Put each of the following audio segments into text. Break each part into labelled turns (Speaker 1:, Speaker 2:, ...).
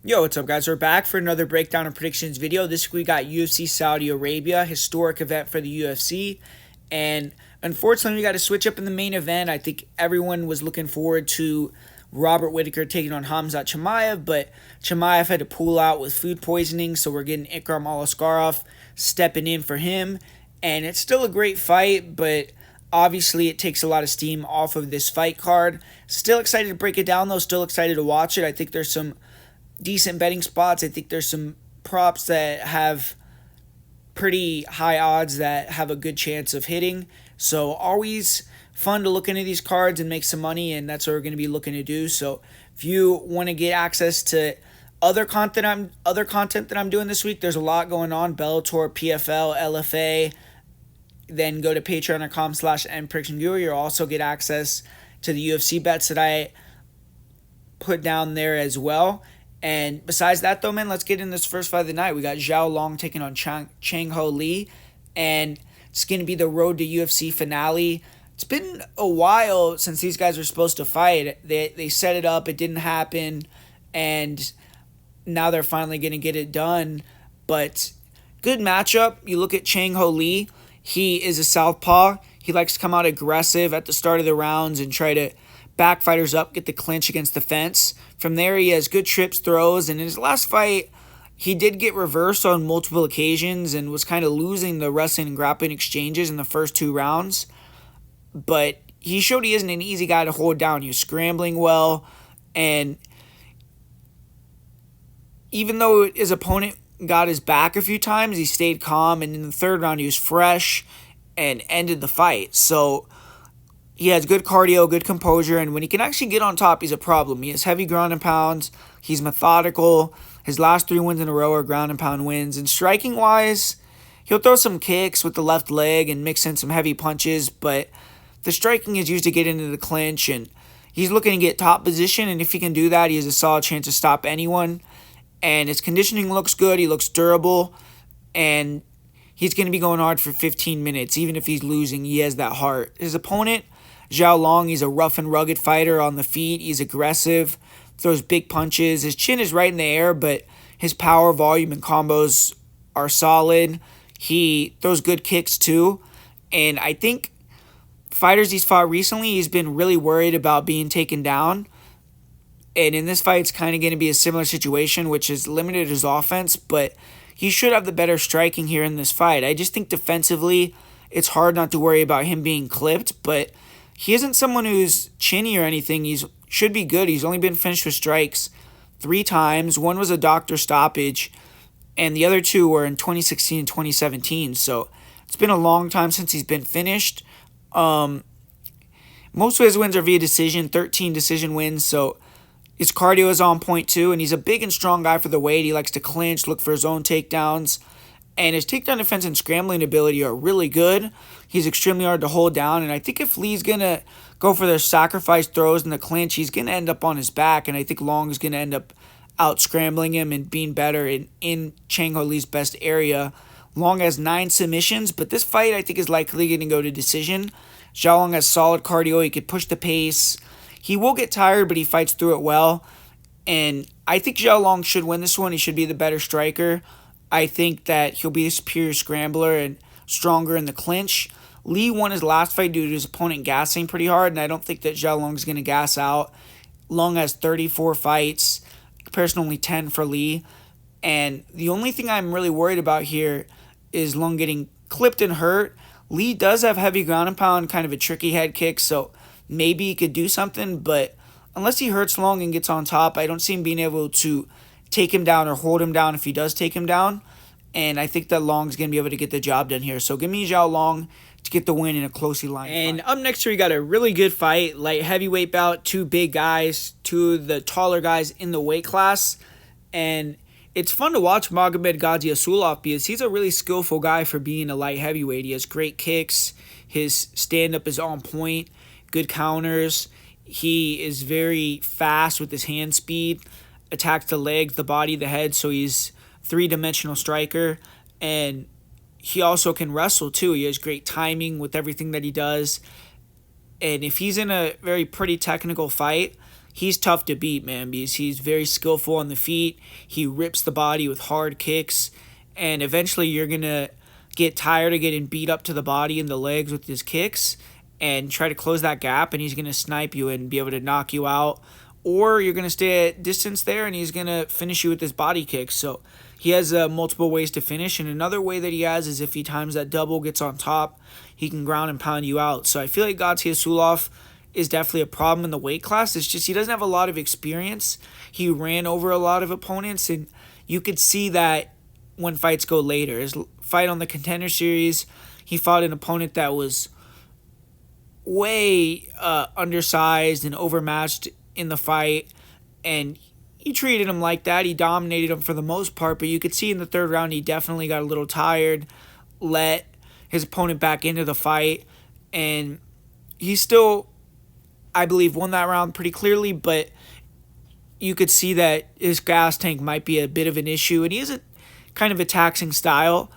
Speaker 1: Yo, what's up, guys? We're back for another breakdown and predictions video. This week we got UFC Saudi Arabia, historic event for the UFC. And unfortunately, we got to switch up in the main event. I think everyone was looking forward to Robert Whittaker taking on Khamzat Chimaev, but Chimaev had to pull out with food poisoning, so we're getting Ikram Aliskerov stepping in for him. And it's still a great fight, but obviously it takes a lot of steam off of this fight card. Still excited to break it down, though. Still excited to watch it. I think there's some decent betting spots. I think there's some props that have pretty high odds that have a good chance of hitting. So always fun to look into these cards and make some money, and that's what we're going to be looking to do. So if you want to get access to other content that I'm doing this week, there's a lot going on. Bellator, PFL, LFA. Then go to patreon.com/mprictionviewer. You'll also get access to the UFC bets that I put down there as well. And besides that, though, man, let's get in this first fight of the night. We got Zhao Long taking on Chang Ho Lee, and it's going to be the road to UFC finale. It's been a while since these guys were supposed to fight. They set it up, it didn't happen, and now they're finally going to get it done. But good matchup. You look at Chang Ho Lee, he is a southpaw. He likes to come out aggressive at the start of the rounds and try to back fighters up, get the clinch against the fence. From there, he has good trips, throws, and in his last fight, he did get reversed on multiple occasions and was kind of losing the wrestling and grappling exchanges in the first two rounds. But he showed he isn't an easy guy to hold down. He was scrambling well, and even though his opponent got his back a few times, he stayed calm, and in the third round, he was fresh and ended the fight. So he has good cardio, good composure, and when he can actually get on top, he's a problem. He has heavy ground and pounds. He's methodical. His last 3 wins in a row are ground and pound wins. And striking-wise, he'll throw some kicks with the left leg and mix in some heavy punches, but the striking is used to get into the clinch, and he's looking to get top position, and if he can do that, he has a solid chance to stop anyone. And his conditioning looks good. He looks durable, and he's going to be going hard for 15 minutes. Even if he's losing, he has that heart. His opponent, Zhao Long, he's a rough and rugged fighter on the feet. He's aggressive, throws big punches. His chin is right in the air, but his power, volume, and combos are solid. He throws good kicks too. And I think fighters he's fought recently, he's been really worried about being taken down. And in this fight, it's kind of going to be a similar situation, which has limited his offense, but he should have the better striking here in this fight. I just think defensively, it's hard not to worry about him being clipped, but he isn't someone who's chinny or anything. He should be good. He's only been finished with strikes 3 times. One was a doctor stoppage, and the other 2 were in 2016 and 2017. So it's been a long time since he's been finished. Most of his wins are via decision, 13 decision wins. So his cardio is on point too, and he's a big and strong guy for the weight. He likes to clinch, look for his own takedowns. And his takedown defense and scrambling ability are really good. He's extremely hard to hold down. And I think if Lee's going to go for their sacrifice throws in the clinch, he's going to end up on his back. And I think Long is going to end up out-scrambling him and being better in Chang Ho Lee's best area. Long has 9 submissions, but this fight I think is likely going to go to decision. Zhao Long has solid cardio. He could push the pace. He will get tired, but he fights through it well. And I think Zhao Long should win this one. He should be the better striker. I think that he'll be a superior scrambler and stronger in the clinch. Lee won his last fight due to his opponent gassing pretty hard, and I don't think that Zhao Long is going to gas out. Long has 34 fights, comparison only 10 for Lee. And the only thing I'm really worried about here is Long getting clipped and hurt. Lee does have heavy ground and pound, kind of a tricky head kick, so maybe he could do something, but unless he hurts Long and gets on top, I don't see him being able to take him down or hold him down if he does take him down. And I think that Long's going to be able to get the job done here. So give me Zhao Long to get the win in a closely lined fight. And up next here, we got a really good fight. Light heavyweight bout, 2 big guys, 2 of the taller guys in the weight class. And it's fun to watch Magomed Gadzhiyasulov because he's a really skillful guy for being a light heavyweight. He has great kicks. His stand-up is on point. Good counters. He is very fast with his hand speed. Attacks the legs, the body, the head, so he's 3-dimensional striker. And he also can wrestle too. He has great timing with everything that he does. And if he's in a very pretty technical fight, he's tough to beat, man, because he's very skillful on the feet. He rips the body with hard kicks, and eventually you're going to get tired of getting beat up to the body and the legs with his kicks and try to close that gap, and he's going to snipe you and be able to knock you out. Or you're going to stay at distance there, and he's going to finish you with his body kicks. So he has multiple ways to finish, and another way that he has is if he times that double, gets on top, he can ground and pound you out. So I feel like Gadzhiyasulov is definitely a problem in the weight class. It's just he doesn't have a lot of experience. He ran over a lot of opponents, and you could see that when fights go later. His fight on the Contender Series, he fought an opponent that was way undersized and overmatched in the fight, and he treated him like that. He dominated him for the most part, but you could see in the third round he definitely got a little tired, let his opponent back into the fight, and he still, I believe, won that round pretty clearly, but you could see that his gas tank might be a bit of an issue, and he is a kind of a taxing style,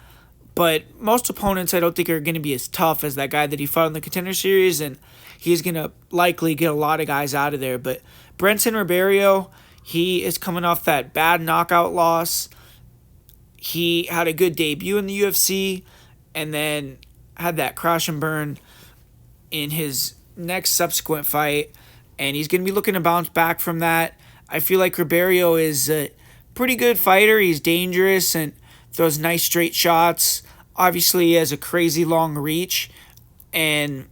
Speaker 1: but most opponents I don't think are going to be as tough as that guy that he fought in the Contender Series, and he's going to likely get a lot of guys out of there. But Brenton Rerio, he is coming off that bad knockout loss. He had a good debut in the UFC, and then had that crash and burn in his next subsequent fight, and he's going to be looking to bounce back from that. I feel like Rerio is a pretty good fighter. He's dangerous and throws nice straight shots. Obviously, he has a crazy long reach, and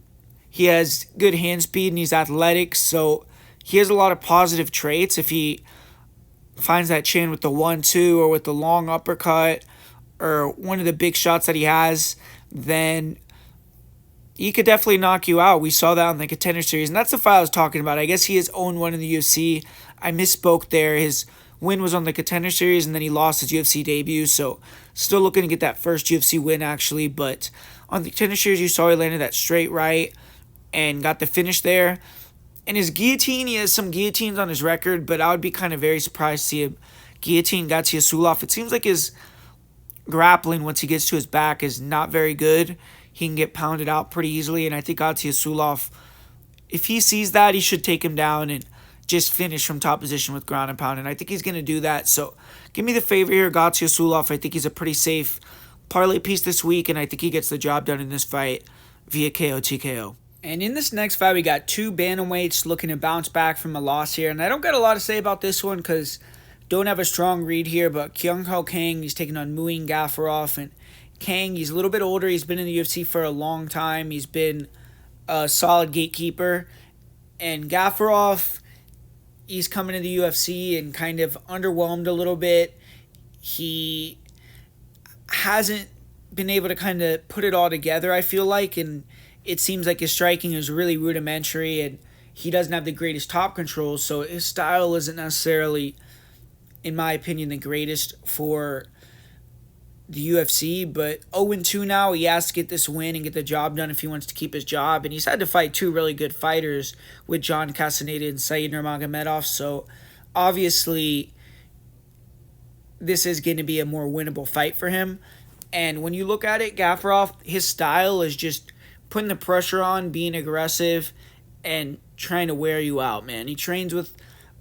Speaker 1: he has good hand speed, and he's athletic, so he has a lot of positive traits. If he finds that chin with the 1-2 or with the long uppercut or one of the big shots that he has, then he could definitely knock you out. We saw that on the Contender Series, and that's the fight I was talking about. I guess he has owned one in the UFC. I misspoke there. His win was on the Contender Series, and then he lost his UFC debut, so still looking to get that first UFC win, actually. But on the Contender Series, you saw he landed that straight right and got the finish there. And his guillotine, he has some guillotines on his record, but I would be kind of very surprised to see him guillotine Gadzhiyasulov. It seems like his grappling, once he gets to his back, is not very good. He can get pounded out pretty easily, and I think Gadzhiyasulov, if he sees that, he should take him down and just finish from top position with ground and pound, and I think he's going to do that. So give me the favor here, Gadzhiyasulov. I think he's a pretty safe parlay piece this week, and I think he gets the job done in this fight via KO TKO. And in this next fight, we got two bantamweights looking to bounce back from a loss here. And I don't got a lot to say about this one because don't have a strong read here. But Kang, he's taking on Gafurov. And Kang, he's a little bit older. He's been in the UFC for a long time. He's been a solid gatekeeper. And Gafurov, he's coming to the UFC and kind of underwhelmed a little bit. He hasn't been able to kind of put it all together, I feel like, and it seems like his striking is really rudimentary, and he doesn't have the greatest top control, so his style isn't necessarily, in my opinion, the greatest for the UFC. But 0-2 now, he has to get this win and get the job done if he wants to keep his job, and he's had to fight two really good fighters with John Castaneda and Said Nurmagomedov, so obviously this is going to be a more winnable fight for him. And when you look at it, Gafurov, his style is just putting the pressure on, being aggressive, and trying to wear you out, man. He trains with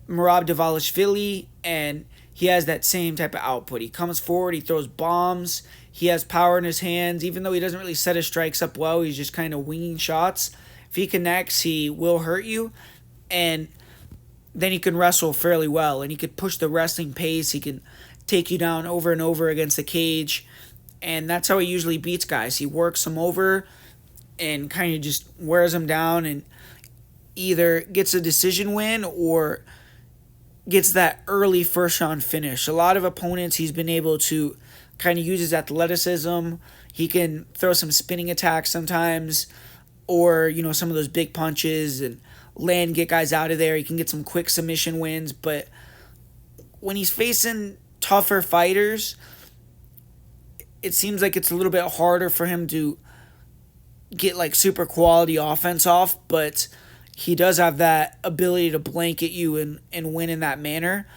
Speaker 1: Merab Dvalishvili, and he has that same type of output. He comes forward, he throws bombs, he has power in his hands. Even though he doesn't really set his strikes up well, he's just kind of winging shots. If he connects, he will hurt you, and then he can wrestle fairly well, and he could push the wrestling pace. He can take you down over and over against the cage, and that's how he usually beats guys. He works them over and kind of just wears them down and either gets a decision win or gets that early first round finish. A lot of opponents, he's been able to kind of use his athleticism. He can throw some spinning attacks sometimes, or, you know, some of those big punches and get guys out of there. He can get some quick submission wins, but when he's facing tougher fighters, it seems like it's a little bit harder for him to get like super quality offense off, but he does have that ability to blanket you and win in that manner.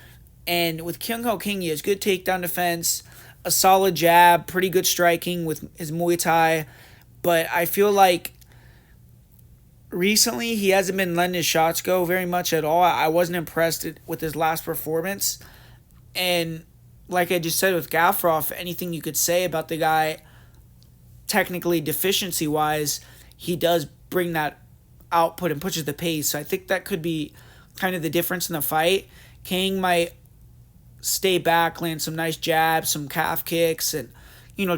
Speaker 1: And with King, he has good takedown defense, a solid jab, pretty good striking with his Muay Thai, but I feel like recently he hasn't been letting his shots go very much at all. I wasn't impressed with his last performance. And like I just said with Gafurov, anything you could say about the guy technically deficiency wise, he does bring that output and pushes the pace. So I think that could be kind of the difference in the fight. Kang might stay back, land some nice jabs, some calf kicks, and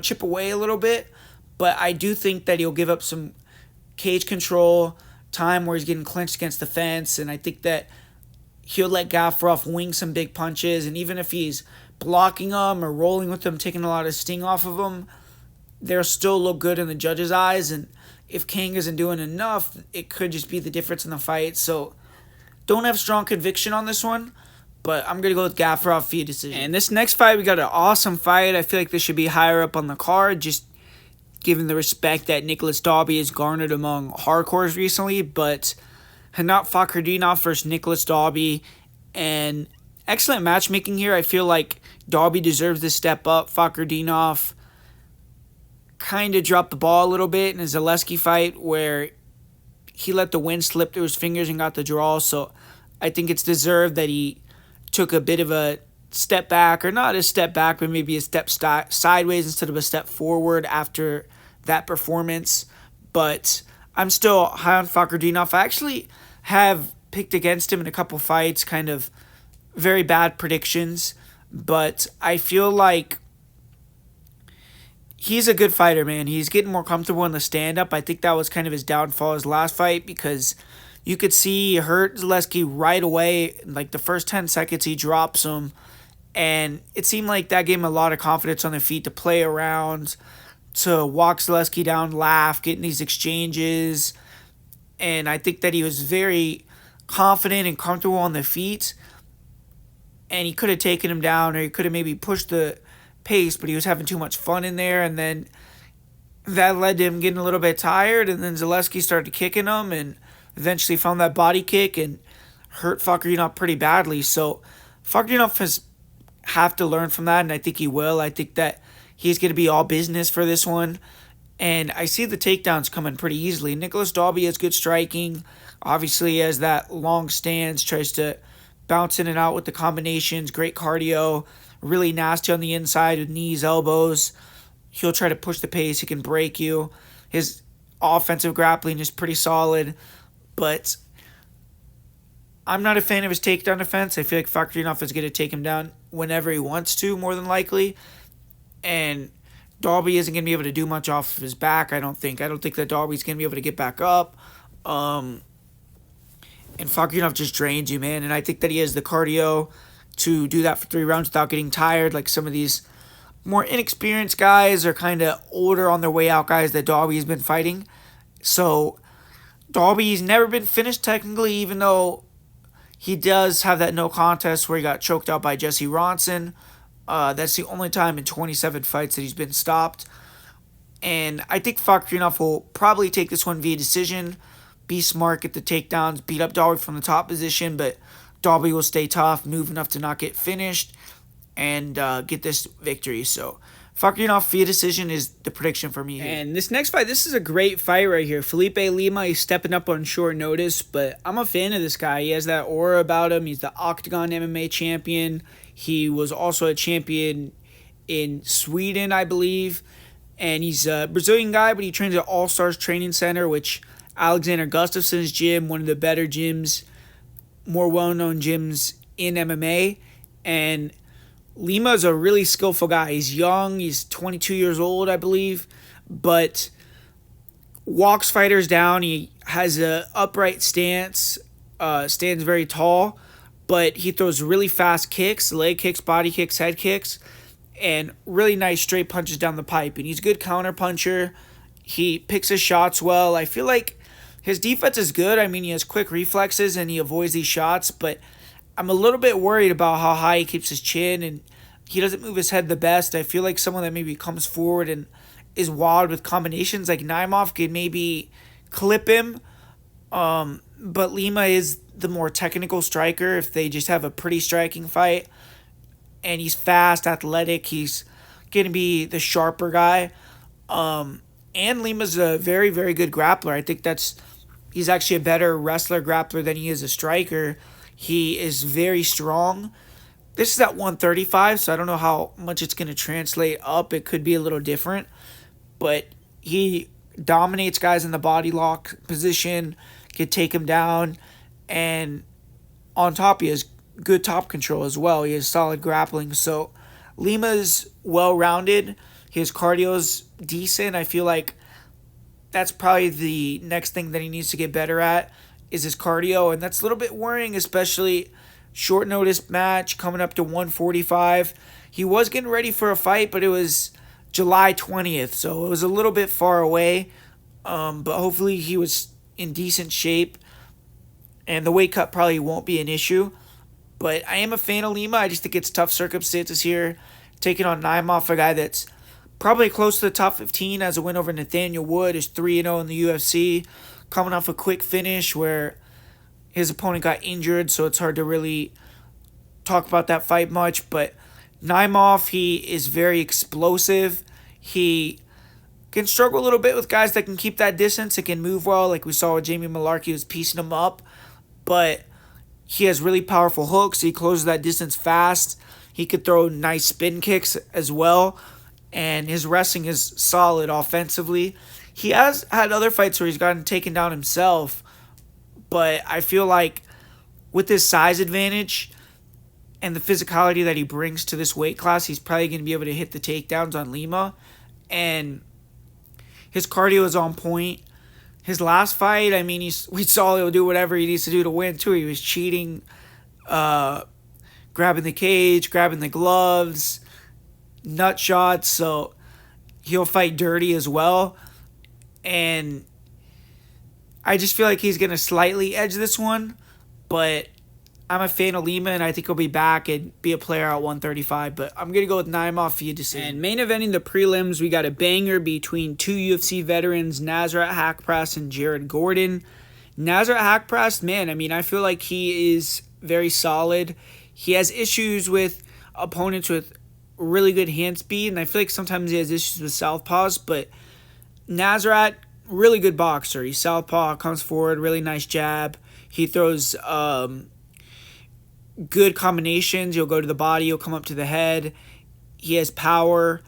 Speaker 1: chip away a little bit. But I do think that he'll give up some cage control time where he's getting clinched against the fence, and I think that he'll let Gafurov wing some big punches, and even if he's blocking them or rolling with them, taking a lot of sting off of them, they'll still look good in the judge's eyes. And if Kang isn't doing enough, it could just be the difference in the fight. So don't have strong conviction on this one, but I'm going to go with Gafurov via decision. And this next fight, we got an awesome fight. I feel like this should be higher up on the card, just given the respect that Nicholas Doby has garnered among hardcores recently. But Fakhretdinov versus Nicholas Doby, and excellent matchmaking here. I feel like Doby deserves to step up. Fakhretdinov kind of dropped the ball a little bit in his Aliskerov fight where he let the wind slip through his fingers and got the draw. So I think it's deserved that he took a bit of a step back, or not a step back, but maybe a step sideways instead of a step forward after that performance. But I'm still high on Fakhretdinov. I actually have picked against him in a couple fights, kind of very bad predictions, but I feel like he's a good fighter, man. He's getting more comfortable in the stand-up. I think that was kind of his downfall his last fight, because you could see he hurt Zaleski right away. Like the first 10 seconds, he drops him, and it seemed like that gave him a lot of confidence on the feet to play around, to walk Zaleski down, laugh, get in these exchanges. And I think that he was very confident and comfortable on the feet, and he could have taken him down, or he could have maybe pushed the pace, but he was having too much fun in there, and then that led to him getting a little bit tired, and then Zaleski started kicking him and eventually found that body kick and hurt Fakhretdinov pretty badly. So Fakhretdinov has have to learn from that, and I think he will. I think that he's going to be all business for this one, and I see the takedowns coming pretty easily. Nicholas Doby has good striking. Obviously, he has that long stance, tries to bounce in and out with the combinations, great cardio, really nasty on the inside with knees, elbows. He'll try to push the pace. He can break you. His offensive grappling is pretty solid, but I'm not a fan of his takedown defense. I feel like Fakhretdinov is going to take him down whenever he wants to, more than likely. And Doby isn't going to be able to do much off of his back, I don't think. I don't think that Doby's going to be able to get back up. And Fakhretdinov just drains you, man. And I think that he has the cardio to do that for 3 rounds without getting tired, like some of these more inexperienced guys or kind of older on their way out guys that Doby's been fighting. So Doby's never been finished technically, even though he does have that no contest where he got choked out by Jesse Ronson. That's the only time in 27 fights that he's been stopped. And I think Fakhretdinov will probably take this one via decision, be smart, get the takedowns, beat up Doby from the top position, but Doby will stay tough, move enough to not get finished, and get this victory. So Fakhretdinov via decision is the prediction for me here. And this next fight, this is a great fight right here. Felipe Lima, he's stepping up on short notice, but I'm a fan of this guy. He has that aura about him. He's the Octagon MMA champion. He was also a champion in Sweden, I believe. And he's a Brazilian guy, but he trains at All Stars Training Center, which Alexander Gustafsson's gym, one of the better gyms, more well-known gyms in MMA. And Lima's a really skillful guy. He's young. He's 22 years old, I believe, but walks fighters down. He has a upright stance, stands very tall, but he throws really fast kicks, leg kicks, body kicks, head kicks, and really nice straight punches down the pipe. And he's a good counter puncher. He picks his shots well. I feel like his defense is good. I mean, he has quick reflexes and he avoids these shots, but I'm a little bit worried about how high he keeps his chin and he doesn't move his head the best. I feel like someone that maybe comes forward and is wild with combinations like Naimov could maybe clip him. But Lima is the more technical striker if they just have a pretty striking fight. And he's fast, athletic. He's going to be the sharper guy. And Lima's a very, very good grappler. I think that's he's actually a better wrestler grappler than he is a striker. He is very strong. This is at 135, so I don't know how much it's going to translate up. It could be a little different. But he dominates guys in the body lock position, can take him down, and on top he has good top control as well. He has solid grappling. So Lima's well-rounded. His cardio's decent. I feel like that's probably the next thing that he needs to get better at is his cardio, and that's a little bit worrying, especially short notice match coming up to 145. He was getting ready for a fight, but it was July 20th, so it was a little bit far away, but hopefully he was in decent shape, and the weight cut probably won't be an issue. But I am a fan of Lima. I just think it's tough circumstances here, taking on Naimov, a guy that's probably close to the top 15, as a win over Nathaniel Wood, is 3-0 in the UFC, coming off a quick finish where his opponent got injured, so it's hard to really talk about that fight much. But Naimov, he is very explosive. He can struggle a little bit with guys that can keep that distance and can move well, like we saw with Jamie Malarkey, was piecing him up. But he has really powerful hooks. He closes that distance fast. He could throw nice spin kicks as well. And his wrestling is solid offensively. He has had other fights where he's gotten taken down himself, but I feel like with his size advantage and the physicality that he brings to this weight class, he's probably going to be able to hit the takedowns on Lima. And his cardio is on point. His last fight, I mean, we saw he'll do whatever he needs to do to win, too. He was cheating, grabbing the cage, grabbing the gloves, nut shots, so he'll fight dirty as well. And I just feel like he's going to slightly edge this one, but I'm a fan of Lima, and I think he'll be back and be a player at 135, but I'm going to go with Naimov via decision.
Speaker 2: And main eventing the prelims, we got a banger between two UFC veterans, Nasrat Haqparast and Jared Gordon. Nasrat Haqparast, man, I mean, I feel like he is very solid. He has issues with opponents with really good hand speed, and I feel like sometimes he has issues with southpaws, but Nasrat, really good boxer. He's southpaw, comes forward, really nice jab. He throws good combinations. He'll go to the body, he'll come up to the head. He has power,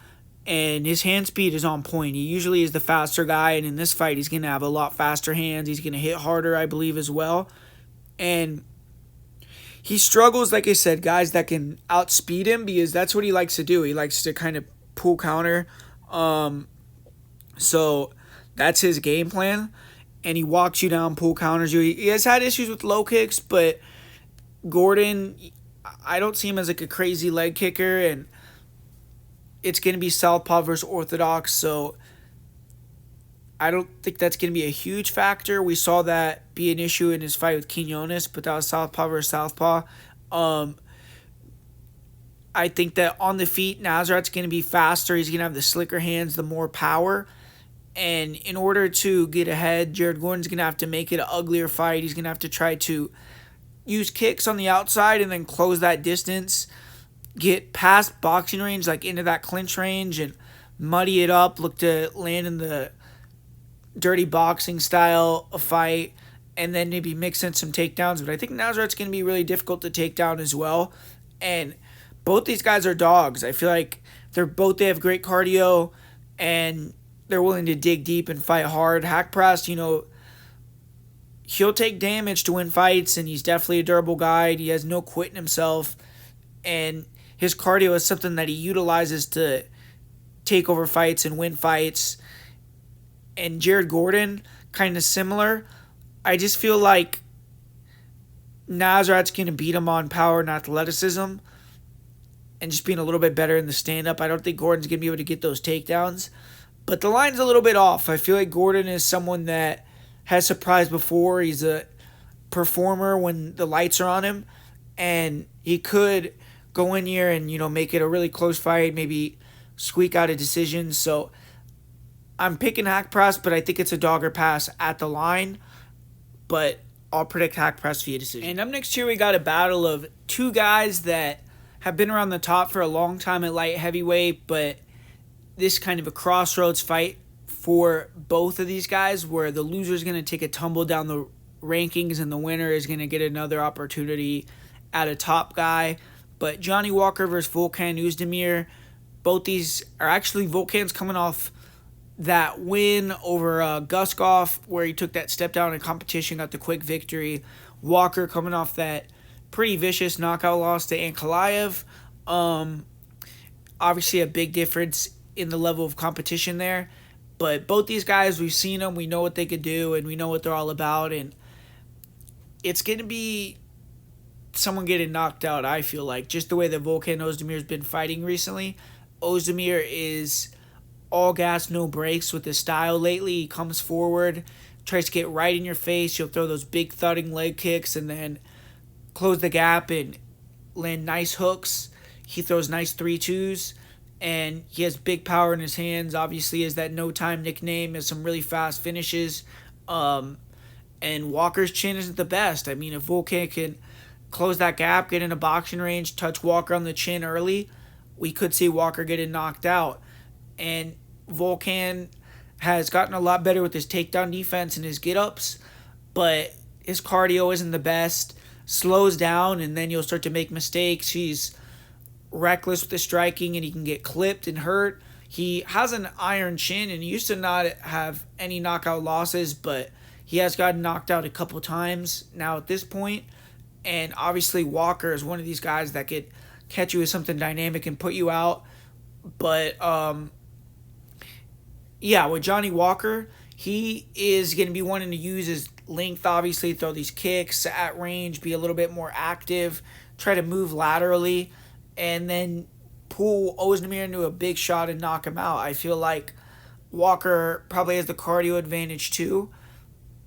Speaker 2: and his hand speed is on point. He usually is the faster guy, and in this fight, he's going to have a lot faster hands. He's going to hit harder, I believe, as well. And he struggles, like I said, guys that can outspeed him, because that's what he likes to do. He likes to kind of pull counter. So that's his game plan. And he walks you down, pull counters you. He has had issues with low kicks, but Gordon, I don't see him as like a crazy leg kicker. And it's going to be southpaw versus orthodox, so I don't think that's going to be a huge factor. We saw that be an issue in his fight with Quinones, but that was southpaw versus southpaw. I think that on the feet, Nasrat's going to be faster. He's going to have the slicker hands, the more power. And in order to get ahead, Jared Gordon's going to have to make it an uglier fight. He's going to have to try to use kicks on the outside and then close that distance, get past boxing range, like into that clinch range, and muddy it up, look to land in the dirty boxing style of fight, and then maybe mix in some takedowns. But I think Nasrat's going to be really difficult to take down as well. And both these guys are dogs. I feel like they have great cardio, and they're willing to dig deep and fight hard. Haqparast, he'll take damage to win fights, and he's definitely a durable guy. He has no quit in himself, and his cardio is something that he utilizes to take over fights and win fights. And Jared Gordon, kind of similar. I just feel like Nasrat's going to beat him on power and athleticism and just being a little bit better in the stand-up. I don't think Gordon's going to be able to get those takedowns. But the line's a little bit off. I feel like Gordon is someone that has surprised before. He's a performer when the lights are on him. And he could go in here and, make it a really close fight, maybe squeak out a decision. So I'm picking Haqparast, but I think it's a dog or pass at the line. But I'll predict Haqparast via decision. And up next here, we got a battle of two guys that have been around the top for a long time at light heavyweight, but this kind of a crossroads fight for both of these guys, where the loser is going to take a tumble down the rankings and the winner is going to get another opportunity at a top guy. But Johnny Walker versus Volkan Oezdemir, both these are actually, Volkan's coming off that win over Guskov, where he took that step down in competition, got the quick victory. Walker coming off that pretty vicious knockout loss to Ankalaev. Obviously a big difference in the level of competition there. But both these guys, we've seen them, we know what they could do, and we know what they're all about. And it's going to be someone getting knocked out, I feel like, just the way that Volkan Oezdemir's been fighting recently. Oezdemir is all gas, no brakes with his style lately. He comes forward, tries to get right in your face. He'll throw those big thudding leg kicks and then close the gap and land nice hooks. He throws nice 3-2s, and he has big power in his hands. Obviously, is that no time nickname, has some really fast finishes. And Walker's chin isn't the best. I mean, if Volkan can close that gap, get in a boxing range, touch Walker on the chin early, we could see Walker getting knocked out. And Volkan has gotten a lot better with his takedown defense and his get-ups, but his cardio isn't the best. Slows down, and then you'll start to make mistakes. He's reckless with the striking, and he can get clipped and hurt. He has an iron chin, and he used to not have any knockout losses, but he has gotten knocked out a couple times now at this point. And obviously Walker is one of these guys that could catch you with something dynamic and put you out. But with Johnny Walker, he is going to be wanting to use his length, obviously, throw these kicks at range, be a little bit more active, try to move laterally, and then pull Oezdemir into a big shot and knock him out. I feel like Walker probably has the cardio advantage too,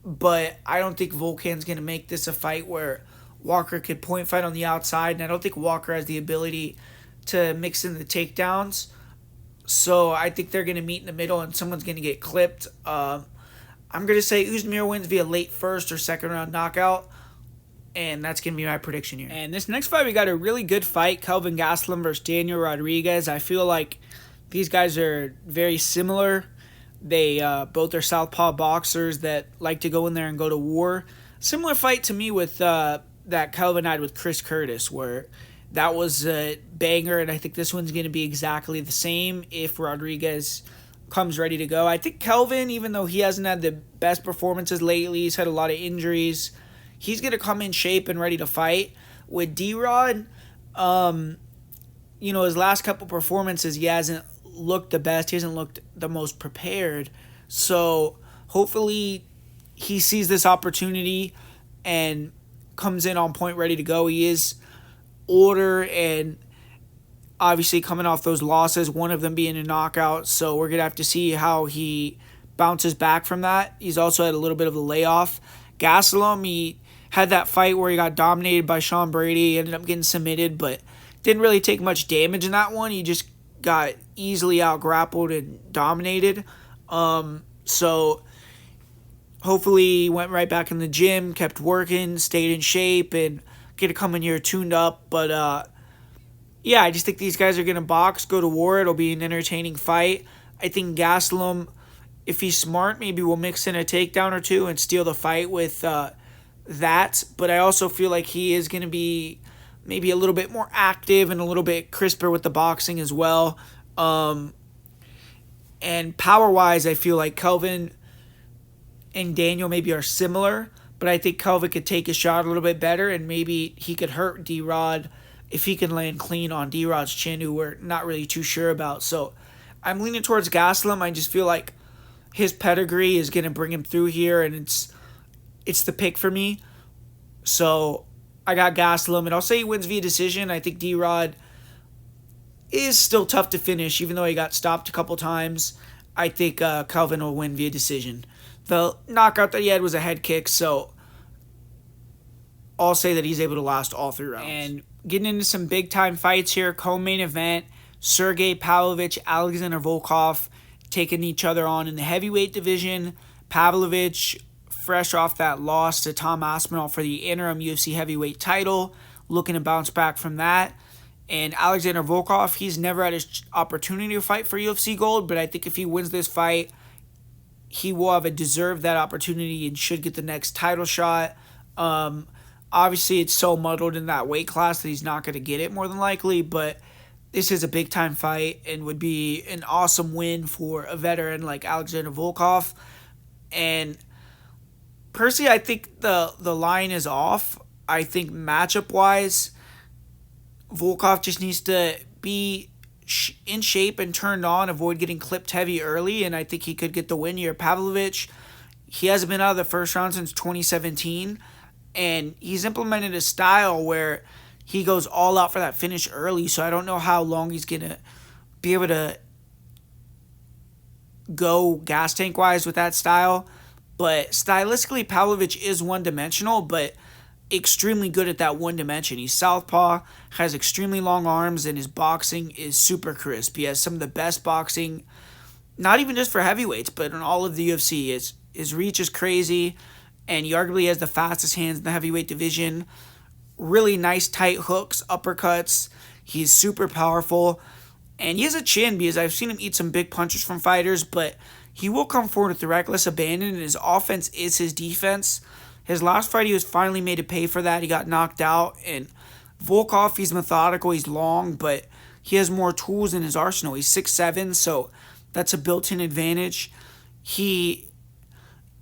Speaker 2: but I don't think Volkan's going to make this a fight where Walker could point fight on the outside, and I don't think Walker has the ability to mix in the takedowns. So I think they're going to meet in the middle, and someone's going to get clipped. I'm going to say Oezdemir wins via late first or second round knockout, and that's going to be my prediction here. And this next fight, we got a really good fight, Kelvin Gastelum versus Daniel Rodriguez. I feel like these guys are very similar. They both are southpaw boxers that like to go in there and go to war. Similar fight to me with that Kelvin had with Chris Curtis, where that was a banger, and I think this one's going to be exactly the same if Rodriguez comes ready to go. I think Kelvin, even though he hasn't had the best performances lately, he's had a lot of injuries, he's going to come in shape and ready to fight. With D-Rod, his last couple performances, he hasn't looked the best. He hasn't looked the most prepared. So hopefully he sees this opportunity and comes in on point ready to go. He is older and obviously coming off those losses, one of them being a knockout. So we're going to have to see how he bounces back from that. He's also had a little bit of a layoff. Gastelum, he had that fight where he got dominated by Sean Brady. He ended up getting submitted, but didn't really take much damage in that one. He just got easily out-grappled and dominated. So hopefully he went right back in the gym, kept working, stayed in shape, and get to come in here tuned up. But I just think these guys are going to box, go to war. It'll be an entertaining fight. I think Gastelum, if he's smart, maybe will mix in a takedown or two and steal the fight with that. But I also feel like he is going to be maybe a little bit more active and a little bit crisper with the boxing as well. And power-wise, I feel like Kelvin and Daniel maybe are similar, but I think Kelvin could take his shot a little bit better, and maybe he could hurt D-Rod if he can land clean on D-Rod's chin, who we're not really too sure about. So I'm leaning towards Gastelum. I just feel like his pedigree is going to bring him through here, and it's the pick for me. So I got Gastelum, and I'll say he wins via decision. I think D-Rod is still tough to finish, even though he got stopped a couple times. I think Kelvin will win via decision. The knockout that he had was a head kick, so I'll say that he's able to last all 3 rounds. And getting into some big-time fights here, co-main event, Sergey Pavlovich, Alexander Volkov taking each other on in the heavyweight division. Pavlovich, fresh off that loss to Tom Aspinall for the interim UFC heavyweight title, looking to bounce back from that. And Alexander Volkov, he's never had his opportunity to fight for UFC gold, but I think if he wins this fight, he will have deserved that opportunity and should get the next title shot. Obviously, it's so muddled in that weight class that he's not going to get it more than likely, but this is a big-time fight and would be an awesome win for a veteran like Alexander Volkov. And personally, I think the line is off. I think matchup-wise, Volkov just needs to be in shape and turned on, avoid getting clipped heavy early, and I think he could get the win here. Pavlovich, he hasn't been out of the first round since 2017, and he's implemented a style where he goes all out for that finish early, so I don't know how long he's going to be able to go gas tank-wise with that style. But stylistically, Pavlovich is one-dimensional, but extremely good at that one dimension. He's southpaw, has extremely long arms, and his boxing is super crisp. He has some of the best boxing, not even just for heavyweights, but in all of the UFC. His reach is crazy, and he arguably has the fastest hands in the heavyweight division. Really nice tight hooks, uppercuts. He's super powerful, and he has a chin because I've seen him eat some big punches from fighters, but he will come forward with reckless abandon, and his offense is his defense. His last fight, he was finally made to pay for that. He got knocked out. And Volkov, he's methodical, he's long, but he has more tools in his arsenal. He's 6'7", so that's a built-in advantage. He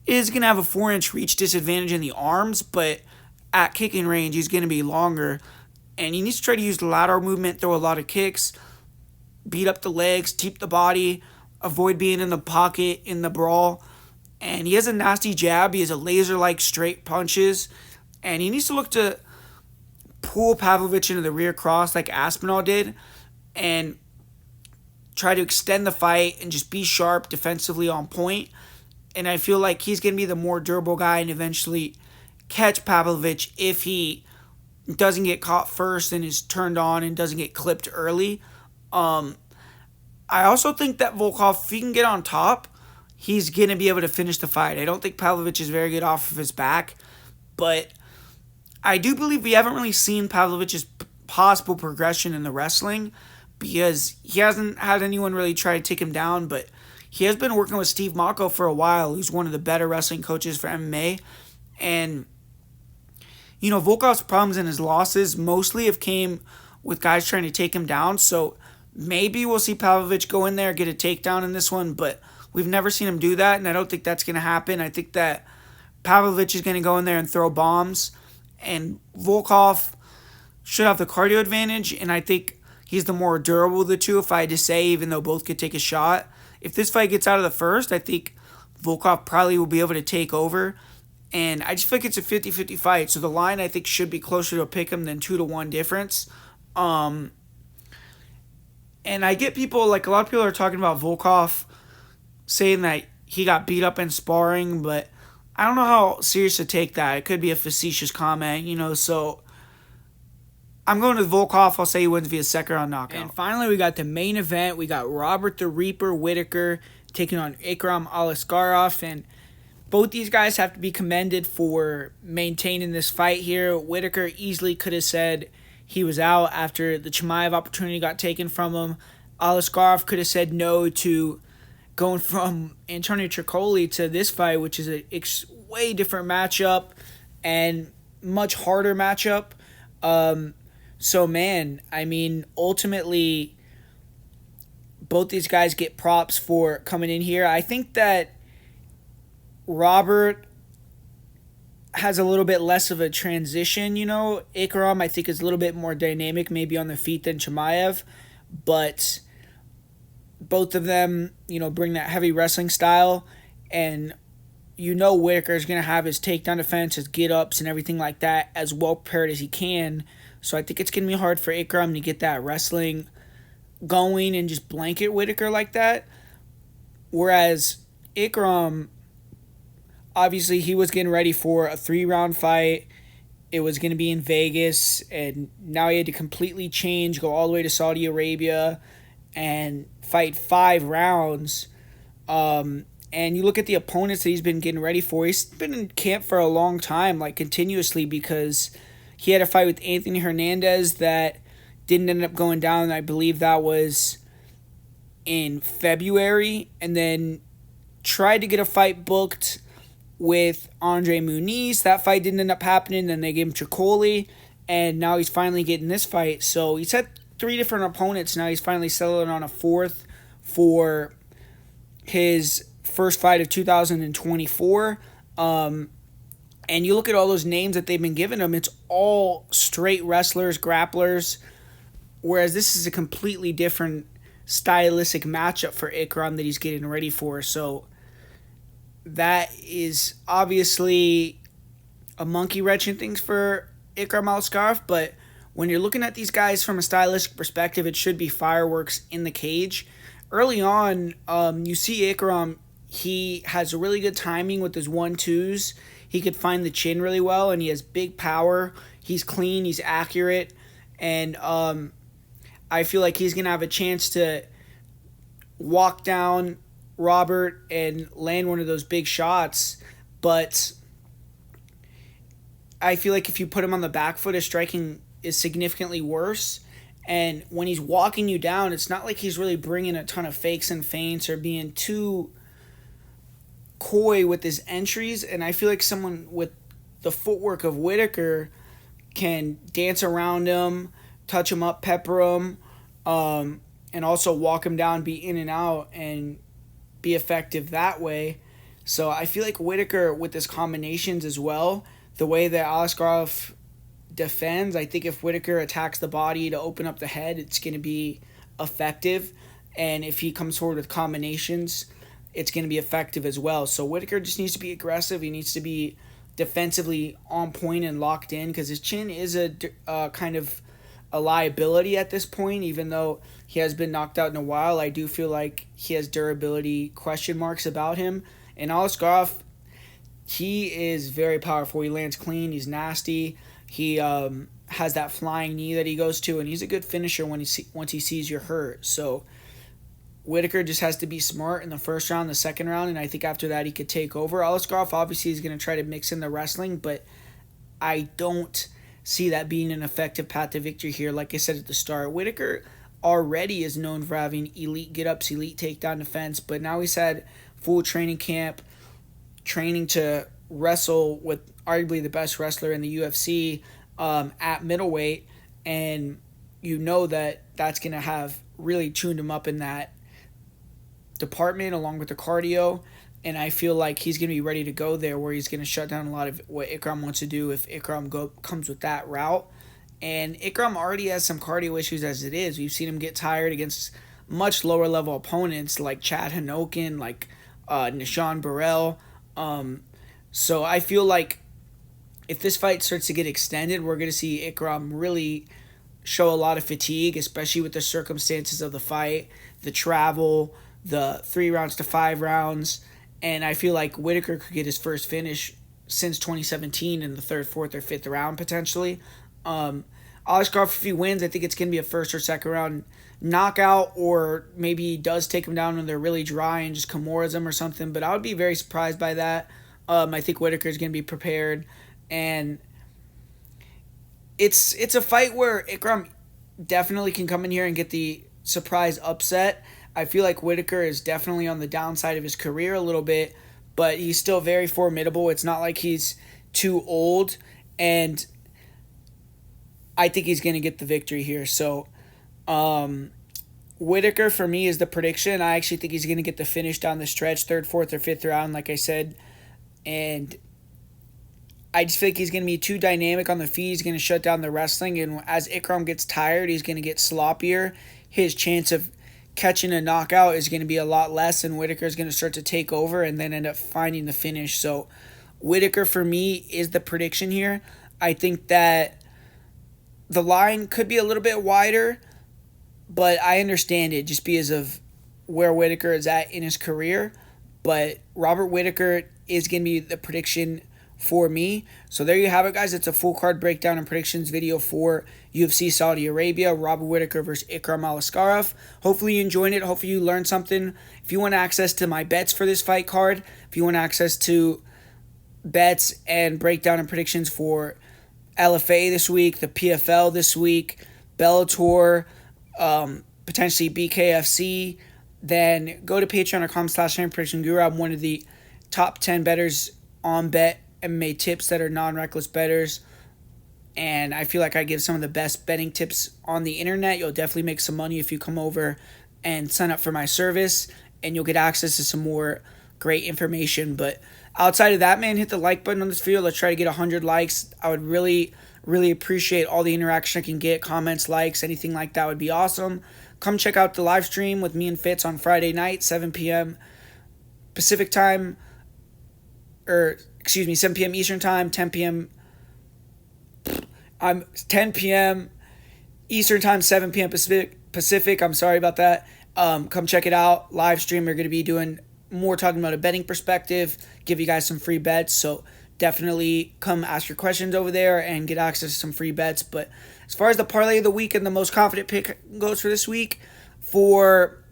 Speaker 2: is going to have a 4-inch reach disadvantage in the arms, but at kicking range, he's going to be longer. And he needs to try to use the lateral movement, throw a lot of kicks, beat up the legs, keep the body, avoid being in the pocket in the brawl. And he has a nasty jab. He has a laser-like straight punches. And he needs to look to pull Pavlovich into the rear cross like Aspinall did and try to extend the fight and just be sharp defensively on point. And I feel like he's going to be the more durable guy and eventually catch Pavlovich if he doesn't get caught first and is turned on and doesn't get clipped early. I also think that Volkov, if he can get on top, he's going to be able to finish the fight. I don't think Pavlovich is very good off of his back, but I do believe we haven't really seen Pavlovich's possible progression in the wrestling because he hasn't had anyone really try to take him down, but he has been working with Steve Mako for a while, who's one of the better wrestling coaches for MMA, and Volkov's problems and his losses mostly have came with guys trying to take him down, so maybe we'll see Pavlovich go in there, get a takedown in this one, but we've never seen him do that, and I don't think that's going to happen. I think that Pavlovich is going to go in there and throw bombs, and Volkov should have the cardio advantage, and I think he's the more durable of the two, if I had to say, even though both could take a shot. If this fight gets out of the first, I think Volkov probably will be able to take over, and I just feel like it's a 50-50 fight, so the line, I think, should be closer to a pick'em than 2-1 difference. And I get people, like a lot of people are talking about Volkov saying that he got beat up in sparring, but I don't know how serious to take that. It could be a facetious comment, so I'm going with Volkov. I'll say he wins via second round knockout.
Speaker 1: And finally, we got the main event. We got Robert the Reaper Whittaker taking on Ikram Aliskerov, and both these guys have to be commended for maintaining this fight here. Whittaker easily could have said he was out after the Chimaev opportunity got taken from him. Aliskerov could have said no to going from Antonio Tricoli to this fight, which is a way different matchup and much harder matchup. So, man, I mean, ultimately, both these guys get props for coming in here. I think that Robert has a little bit less of a transition, Ikram, I think, is a little bit more dynamic, maybe on the feet than Chimaev, but both of them, bring that heavy wrestling style, and Whittaker is going to have his takedown defense, his get-ups, and everything like that as well prepared as he can. So I think it's going to be hard for Ikram to get that wrestling going and just blanket Whittaker like that. Whereas Ikram, obviously, he was getting ready for a 3-round fight. It was going to be in Vegas, and now he had to completely change, go all the way to Saudi Arabia, and fight 5 rounds. And you look at the opponents that he's been getting ready for. He's been in camp for a long time, like continuously, because he had a fight with Anthony Hernandez that didn't end up going down. I believe that was in February. And then
Speaker 2: tried to get a fight booked with Andre Muniz. That fight didn't end up happening. Then they gave him Tricoli, and now he's finally getting this fight. So he's had 3 different opponents. Now he's finally settling on a 4th for his first fight of 2024. And you look at all those names that they've been giving him, it's all straight wrestlers, grapplers, whereas this is a completely different stylistic matchup for Ikram that he's getting ready for. So that is obviously a monkey wrenching things for Ikram Aliskerov, but when you're looking at these guys from a stylistic perspective, it should be fireworks in the cage. Early on, you see Ikram, he has really good timing with his 1-2s. He could find the chin really well, and he has big power. He's clean, he's accurate, and I feel like he's going to have a chance to walk down Robert and land one of those big shots, but I feel like if you put him on the back foot, his striking is significantly worse, and when he's walking you down, it's not like he's really bringing a ton of fakes and feints or being too coy with his entries, and I feel like someone with the footwork of Whittaker can dance around him, touch him up, pepper him, and also walk him down, be in and out, and be effective that way. So I feel like Whittaker with his combinations as well, the way that Aliskerov defends, I think if Whittaker attacks the body to open up the head, it's going to be effective, and if he comes forward with combinations, it's going to be effective as well. So Whittaker just needs to be aggressive. He needs to be defensively on point and locked in, because his chin is a kind of a liability at this point. Even though he has been knocked out in a while, I do feel like he has durability question marks about him. And Aliskerov, he is very powerful. He lands clean. He's nasty. He has that flying knee that he goes to, and he's a good finisher once he sees you're hurt. So Whittaker just has to be smart in the first round, the second round, and I think after that he could take over. Aliskerov obviously is going to try to mix in the wrestling, but I don't see that being an effective path to victory here. Like I said at the start, Whittaker already is known for having elite get-ups, elite takedown defense, but now he's had full training camp, training to wrestle with arguably the best wrestler in the UFC at middleweight, and you know that that's going to have really tuned him up in that department along with the cardio, and I feel like he's going to be ready to go there, where he's going to shut down a lot of what Ikram wants to do if Ikram comes with that route. And Ikram already has some cardio issues as it is. We've seen him get tired against much lower level opponents like Chad Hanokin, like Nishan Burrell. So I feel like if this fight starts to get extended, we're going to see Ikram really show a lot of fatigue, especially with the circumstances of the fight, the travel, the 3 rounds to 5 rounds, and I feel like Whittaker could get his first finish since 2017 in the 3rd, 4th, or 5th round potentially. Aliskerov, if he wins, I think it's going to be a 1st or 2nd round knockout, or maybe he does take him down when they're really dry and just Kimuras him or something, but I would be very surprised by that. I think Whittaker is going to be prepared, and it's a fight where Ikram definitely can come in here and get the surprise upset. I feel like Whittaker is definitely on the downside of his career a little bit, but he's still very formidable. It's not like he's too old, and I think he's going to get the victory here. So Whittaker, for me, is the prediction. I actually think he's going to get the finish down the stretch, 3rd, 4th, or 5th round, like I said, and I just feel like he's going to be too dynamic on the feet. He's going to shut down the wrestling, and as Ikram gets tired, he's going to get sloppier. His chance of catching a knockout is going to be a lot less, and Whittaker is going to start to take over and then end up finding the finish. So Whittaker, for me, is the prediction here. I think that the line could be a little bit wider, but I understand it just because of where Whittaker is at in his career. But Robert Whittaker is going to be the prediction for me. So there you have it, guys. It's a full card breakdown and predictions video for UFC Saudi Arabia, Robert Whittaker versus Ikram Aliskerov. Hopefully you enjoyed it. Hopefully you learned something. If you want access to my bets for this fight card, if you want access to bets and breakdown and predictions for LFA this week, the PFL this week, Bellator, potentially BKFC, then go to patreon.com/prediction guru. I'm one of the top 10 bettors on Bet MMA tips that are non-reckless bettors. And I feel like I give some of the best betting tips on the internet. You'll definitely make some money if you come over and sign up for my service, and you'll get access to some more great information. But outside of that, man, hit the like button on this video. Let's try to get 100 likes. I would really appreciate all the interaction I can get. Comments, likes, anything like that would be awesome. Come check out the live stream with me and Fitz on Friday night, 7 p.m. Pacific time, 7 p.m. Eastern time, 10 p.m. 10 p.m. Eastern time, 7 p.m. Pacific. I'm sorry about that. Come check it out. Live stream. We're going to be doing more talking about a betting perspective, give you guys some free bets. So definitely come ask your questions over there and get access to some free bets. But as far as the parlay of the week and the most confident pick goes for this week, for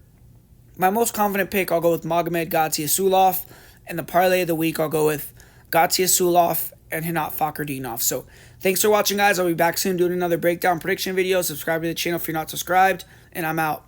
Speaker 2: my most confident pick, I'll go with Magomed Gadzhiyasulov. And the parlay of the week, I'll go with Gadzhiyasulov and Fakhretdinov. So thanks for watching, guys. I'll be back soon doing another breakdown prediction video. Subscribe to the channel if you're not subscribed, and I'm out.